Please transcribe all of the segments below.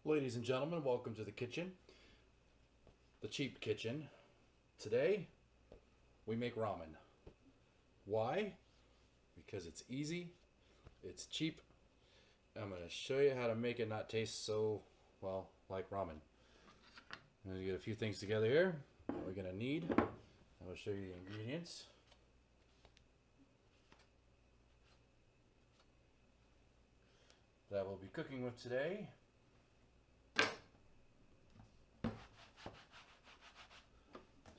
Ladies and gentlemen, welcome to the kitchen, the cheap kitchen. Today, we make ramen. Why? Because it's easy, it's cheap. I'm going to show you how to make it not taste so, well, like ramen. I'm going to get a few things together here. What we're going to need. I will show you the ingredients. That we'll be cooking with today.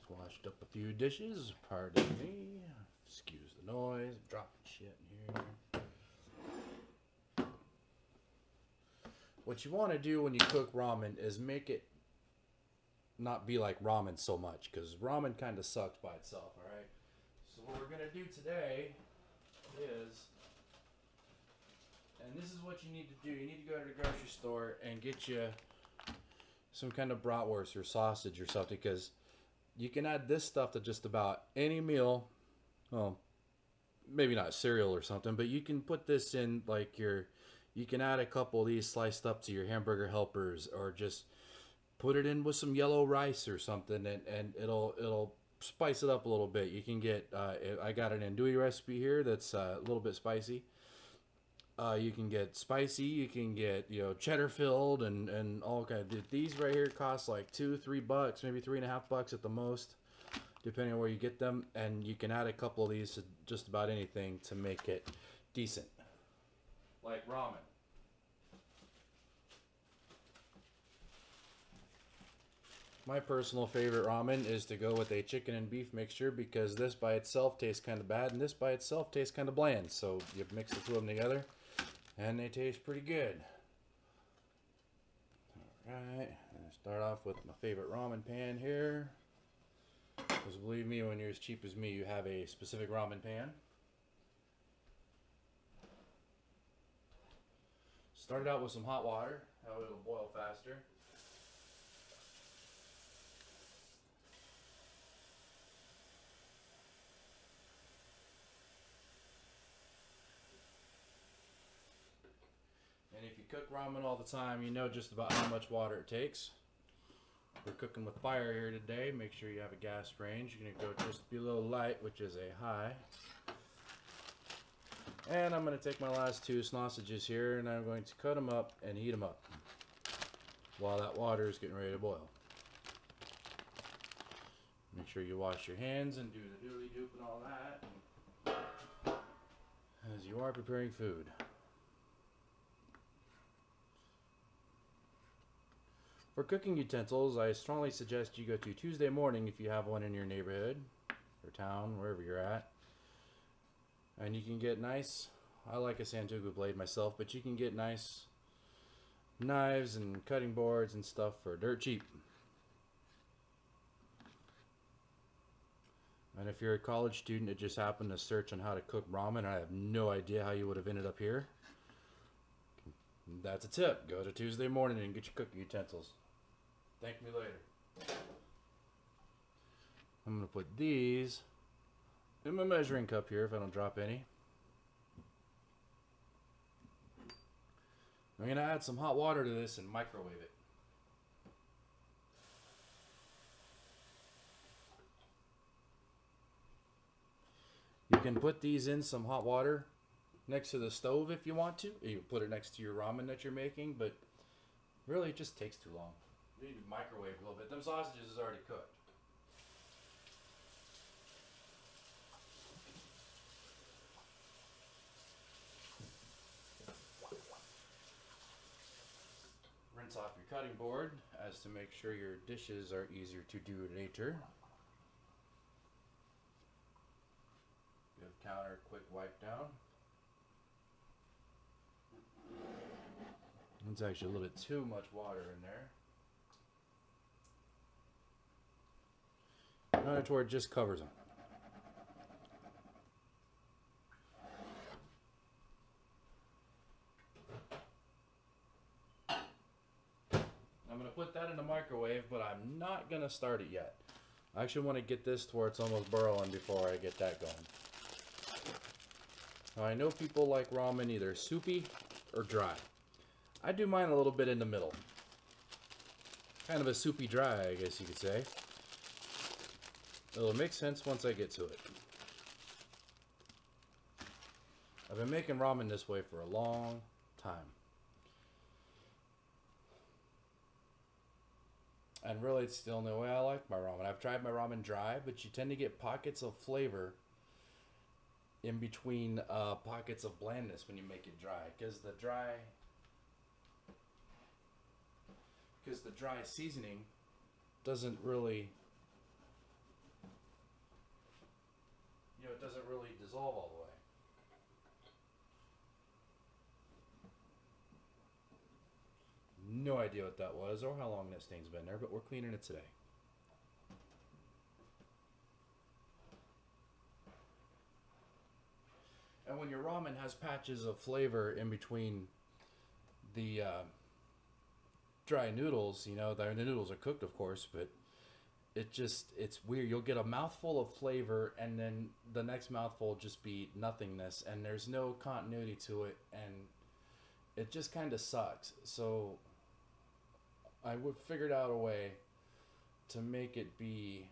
Washed up a few dishes, pardon me, excuse the noise, I'm dropping shit in here. What you want to do when you cook ramen is make it not be like ramen so much, because ramen kind of sucks by itself, alright? So what we're going to do today is, and this is what you need to do, you need to go to the grocery store and get you some kind of bratwurst or sausage or something, because you can add this stuff to just about any meal. Well, maybe not cereal or something, but you can put this in like you can add a couple of these sliced up to your hamburger helpers, or just put it in with some yellow rice or something, and it'll spice it up a little bit. You can get, I got an andouille recipe here that's a little bit spicy. You can get spicy, you can get, cheddar filled and all kinds. These right here cost like $2-3, maybe $3.50 at the most, depending on where you get them. And you can add a couple of these to just about anything to make it decent, like ramen. My personal favorite ramen is to go with a chicken and beef mixture, because this by itself tastes kind of bad and this by itself tastes kind of bland. So you mix the two of them together and they taste pretty good. Alright, I start off with my favorite ramen pan here. Because believe me, when you're as cheap as me, you have a specific ramen pan. Start out with some hot water, that way it'll boil faster. And if you cook ramen all the time, you know just about how much water it takes. We're cooking with fire here today. Make sure you have a gas range. You're going to go just below light, which is a high. And I'm going to take my last two sausages here, and I'm going to cut them up and heat them up while that water is getting ready to boil. Make sure you wash your hands and do the doodly doop and all that as you are preparing food. For cooking utensils, I strongly suggest you go to Tuesday Morning if you have one in your neighborhood or town, wherever you're at. And you can get nice, I like a Santoku blade myself, but you can get nice knives and cutting boards and stuff for dirt cheap. And if you're a college student that just happened to search on how to cook ramen, I have no idea how you would have ended up here. That's a tip. Go to Tuesday Morning and get your cooking utensils. Thank me later. I'm going to put these in my measuring cup here if I don't drop any. I'm going to add some hot water to this and microwave it. You can put these in some hot water next to the stove if you want to. You can put it next to your ramen that you're making, but really it just takes too long. You need to microwave a little bit. Them sausages is already cooked. Rinse off your cutting board as to make sure your dishes are easier to do later. Give counter a quick wipe down. It's actually a little bit too much water in there. Not to where it just covers them. I'm going to put that in the microwave, but I'm not going to start it yet. I actually want to get this to where it's almost boiling before I get that going. Now, I know people like ramen either soupy or dry. I do mine a little bit in the middle. kind of a soupy dry, I guess you could say. It'll make sense once I get to it. I've been making ramen this way for a long time. And really, it's the only way I like my ramen. I've tried my ramen dry, but you tend to get pockets of flavor in between pockets of blandness when you make it dry. Because the dry seasoning doesn't really, it doesn't really dissolve all the way. No idea what that was or how long this thing's been there, but we're cleaning it today. And when your ramen has patches of flavor in between the dry noodles, the noodles are cooked, of course, but it's weird. You'll get a mouthful of flavor and then the next mouthful will just be nothingness, and there's no continuity to it, and it just kind of sucks. So I would figured out a way to make it be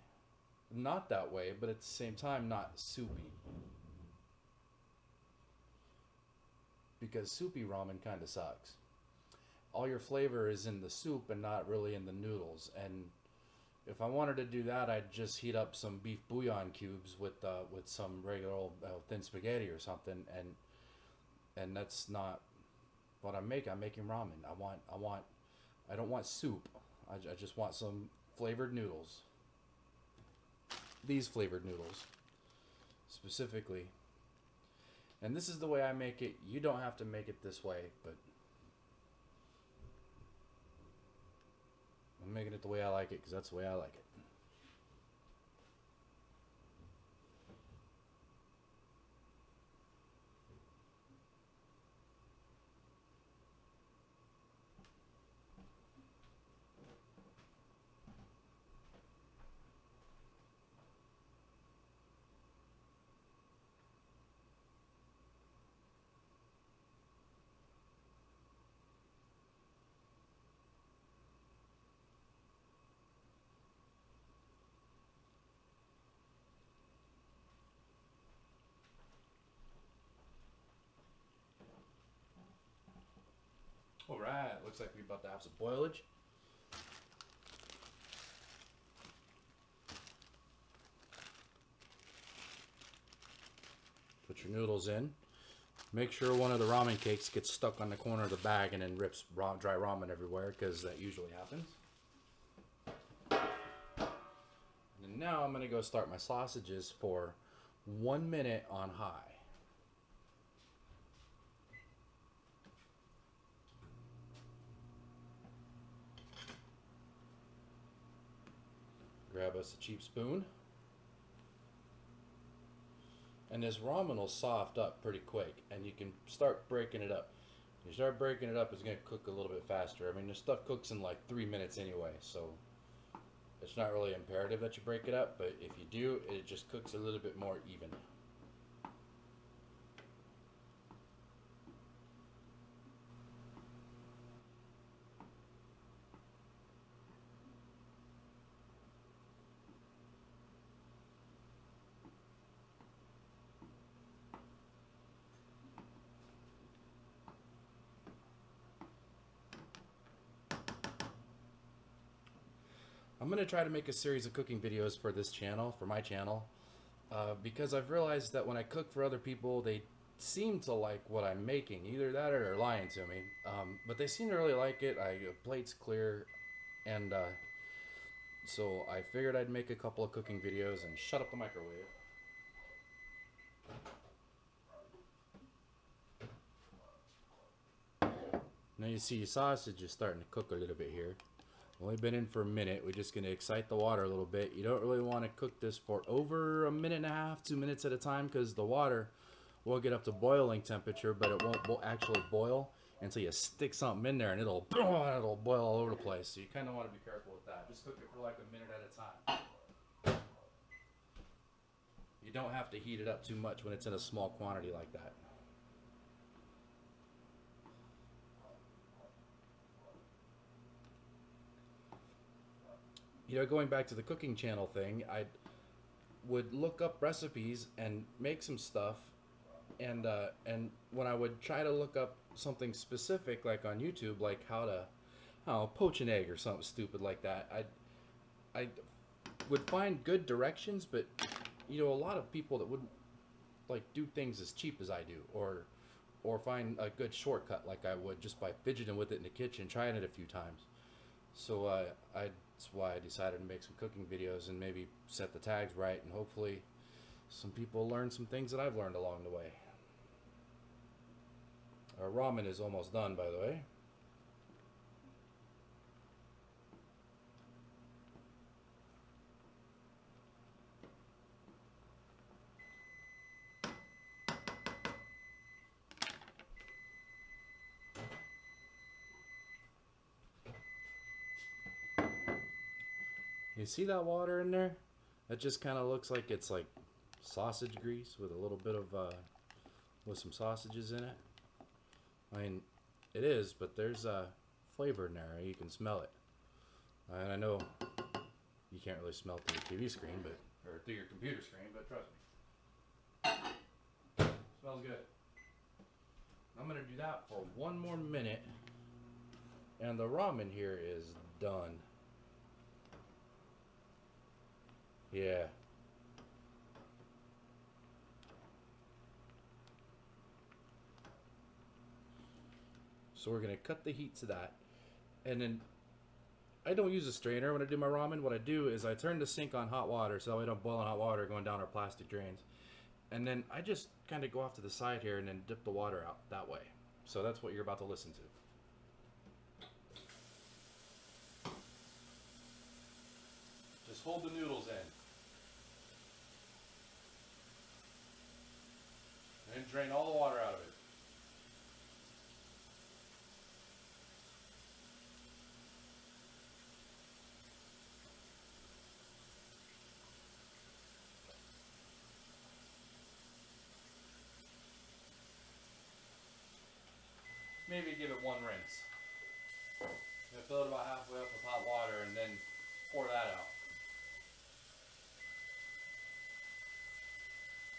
not that way, but at the same time not soupy. Because soupy ramen kind of sucks. All your flavor is in the soup and not really in the noodles. And if I wanted to do that, I'd just heat up some beef bouillon cubes with some regular old thin spaghetti or something, and that's not what I'm making. I'm making ramen. I don't want soup. I just want some flavored noodles. These flavored noodles, specifically. And this is the way I make it. You don't have to make it this way, but I'm making it the way I like it because that's the way I like it. All right, looks like we're about to have some boilage. Put your noodles in. Make sure one of the ramen cakes gets stuck on the corner of the bag and then rips dry ramen everywhere, because that usually happens. And now I'm going to go start my sausages for 1 minute on high. Grab us a cheap spoon. And this ramen will soft up pretty quick, and you can start breaking it up. You start breaking it up, it's going to cook a little bit faster. I mean, this stuff cooks in like 3 minutes anyway, so it's not really imperative that you break it up, but if you do, it just cooks a little bit more even. I'm going to try to make a series of cooking videos for this channel, for my channel, because I've realized that when I cook for other people, they seem to like what I'm making. Either that or they're lying to me. But they seem to really like it. Plate's clear, and so I figured I'd make a couple of cooking videos and shut up the microwave. Now you see sausage is starting to cook a little bit here. Only been in for a minute. We're just going to excite the water a little bit. You don't really want to cook this for over a minute and a half, 2 minutes at a time, because the water will get up to boiling temperature, but it won't actually boil until you stick something in there, and it'll boil all over the place. So you kind of want to be careful with that. Just cook it for like a minute at a time. You don't have to heat it up too much when it's in a small quantity like that. you know, going back to the cooking channel thing, I would look up recipes and make some stuff, and when I would try to look up something specific, like on YouTube, like how to, I don't know, poach an egg or something stupid like that, I would find good directions, but you know, a lot of people that wouldn't like do things as cheap as I do, or find a good shortcut like I would just by fidgeting with it in the kitchen, trying it a few times. So that's why I decided to make some cooking videos and maybe set the tags right, and hopefully some people learn some things that I've learned along the way. Our ramen is almost done, by the way. You see that water in there? That just kind of looks like it's like sausage grease with a little bit of with some sausages in it. I mean, it is, but there's flavor in there. You can smell it. And I know you can't really smell it through the TV screen, but or through your computer screen, but trust me, smells good. I'm gonna do that for one more minute, and the ramen here is done. Yeah. So we're gonna cut the heat to that, and then I don't use a strainer when I do my ramen. What I do is I turn the sink on hot water so that way I don't boil in hot water going down our plastic drains. And then I just kind of go off to the side here and then dip the water out that way. So that's what you're about to listen to. Just hold the noodles in. And then drain all the water out of it. Maybe give it one rinse. I'm gonna fill it about halfway up with hot water and then pour that out.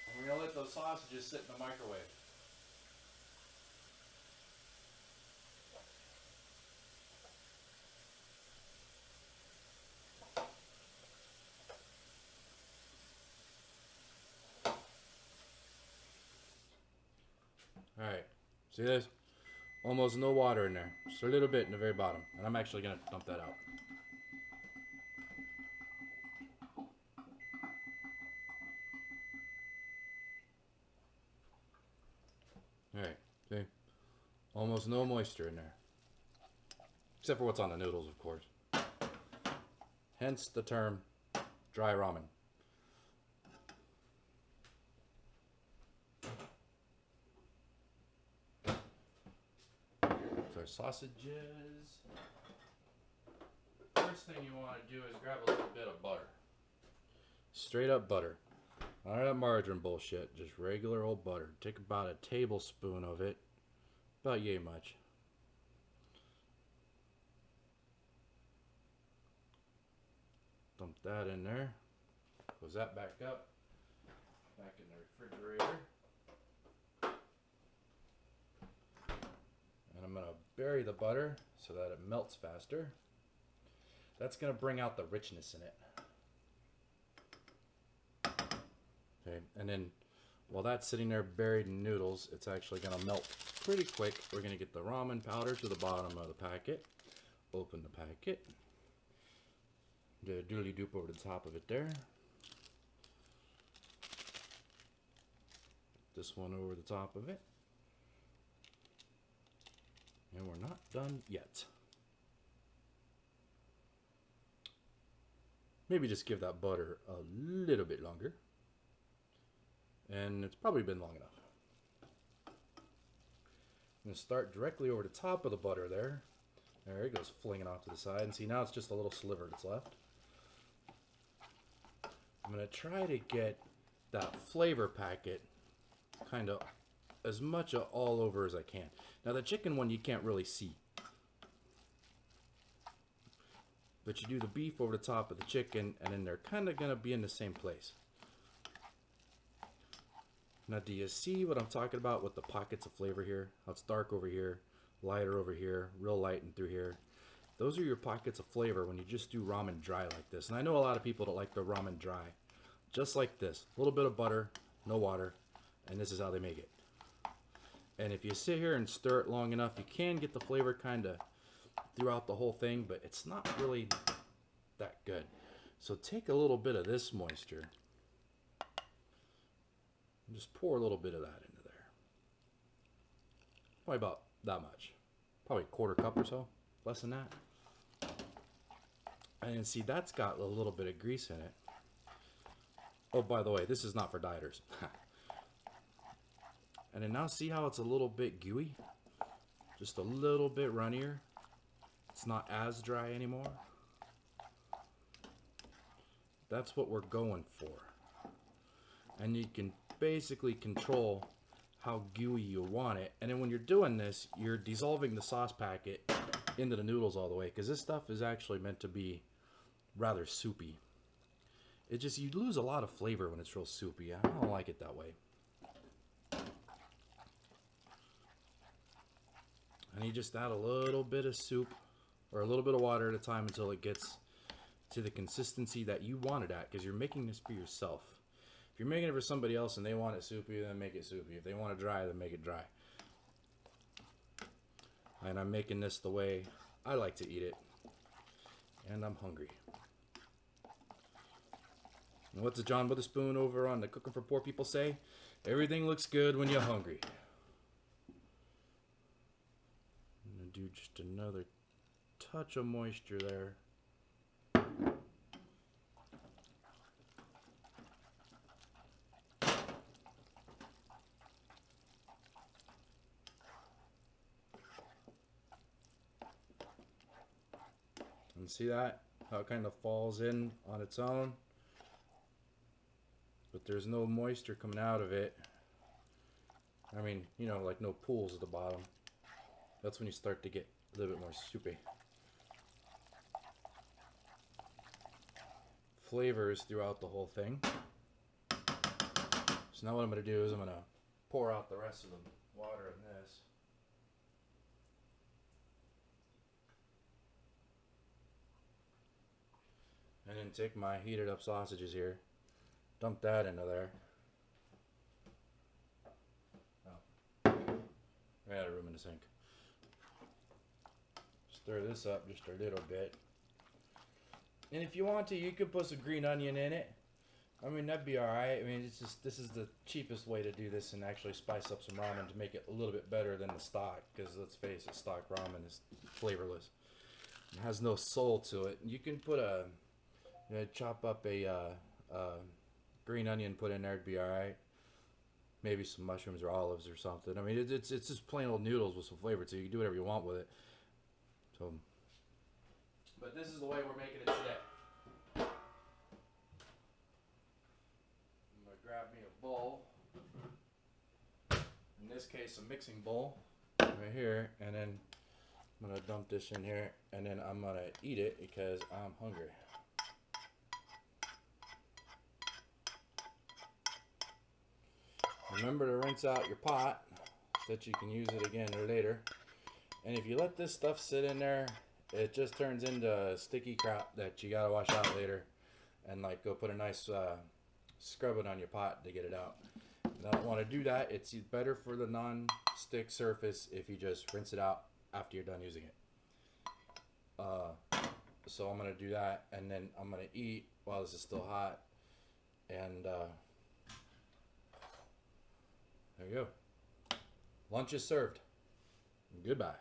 And we're gonna let those sausages sit in the microwave. Alright, see this? Almost no water in there. Just a little bit in the very bottom. And I'm actually gonna dump that out. Alright, see? Almost no moisture in there. Except for what's on the noodles, of course. Hence the term dry ramen. So our sausages. First thing you want to do is grab a little bit of butter. Straight up butter. None of that margarine bullshit. Just regular old butter. Take about a tablespoon of it. About yay much. Dump that in there. Close that back up. Back in the refrigerator. And I'm going to bury the butter so that it melts faster. That's going to bring out the richness in it. Okay, and then while that's sitting there buried in noodles, it's actually going to melt pretty quick. We're going to get the ramen powder to the bottom of the packet. Open the packet. Do a dooley doop over the top of it there. This one over the top of it. And we're not done yet. Maybe just give that butter a little bit longer. And it's probably been long enough. I'm going to start directly over the top of the butter there. There it goes, flinging off to the side. And see, now it's just a little sliver that's left. I'm going to try to get that flavor packet kind of as much all over as I can. Now the chicken one you can't really see. but you do the beef over the top of the chicken, and then they're kind of going to be in the same place. Now, do you see what I'm talking about with the pockets of flavor here? How it's dark over here, lighter over here, real light and through here. Those are your pockets of flavor when you just do ramen dry like this. And I know a lot of people don't like the ramen dry. Just like this. A little bit of butter, no water, and this is how they make it. And if you sit here and stir it long enough, you can get the flavor kind of throughout the whole thing, but it's not really that good. So take a little bit of this moisture and just pour a little bit of that into there. Probably about that much. Probably a quarter cup or so, less than that. And see, that's got a little bit of grease in it. Oh, by the way, this is not for dieters. And then now see how it's a little bit gooey? Just a little bit runnier. It's not as dry anymore. That's what we're going for. And you can basically control how gooey you want it. And then when you're doing this, you're dissolving the sauce packet into the noodles all the way, because this stuff is actually meant to be rather soupy. It just, you lose a lot of flavor when it's real soupy. I don't like it that way. And you just add a little bit of soup or a little bit of water at a time until it gets to the consistency that you want it at, because you're making this for yourself. If you're making it for somebody else and they want it soupy, then make it soupy. If they want it dry, then make it dry. And I'm making this the way I like to eat it. And I'm hungry. And what's the John Witherspoon over on the Cooking for Poor People say? Everything looks good when you're hungry. I'm going to do just another touch of moisture there. And see that? How it kind of falls in on its own. But there's no moisture coming out of it. I mean, you know, like no pools at the bottom. That's when you start to get a little bit more soupy. Flavors throughout the whole thing. So now what I'm going to do is I'm going to pour out the rest of the water in this. And then take my heated up sausages here, dump that into there. Oh, I out of room in the sink. Stir this up just a little bit. And if you want to, you could put some green onion in it. I mean, that'd be alright. I mean, it's just, this is the cheapest way to do this and actually spice up some ramen to make it a little bit better than the stock. Because let's face it, stock ramen is flavorless. It has no soul to it. You can put a... You know, chop up a green onion, put in there, it'd be alright. Maybe some mushrooms or olives or something. I mean, it's just plain old noodles with some flavor, so you can do whatever you want with it. So, but this is the way we're making it today. I'm gonna grab me a bowl. In this case, a mixing bowl right here, and then I'm gonna dump this in here, and then I'm gonna eat it because I'm hungry. Remember to rinse out your pot so that you can use it again or later. And if you let this stuff sit in there, it just turns into sticky crap that you gotta wash out later. And like go put a nice scrubbing on your pot to get it out. And I don't want to do that. It's better for the non-stick surface if you just rinse it out after you're done using it. So I'm gonna do that, and then I'm gonna eat while this is still hot. And there you go. Lunch is served. Goodbye.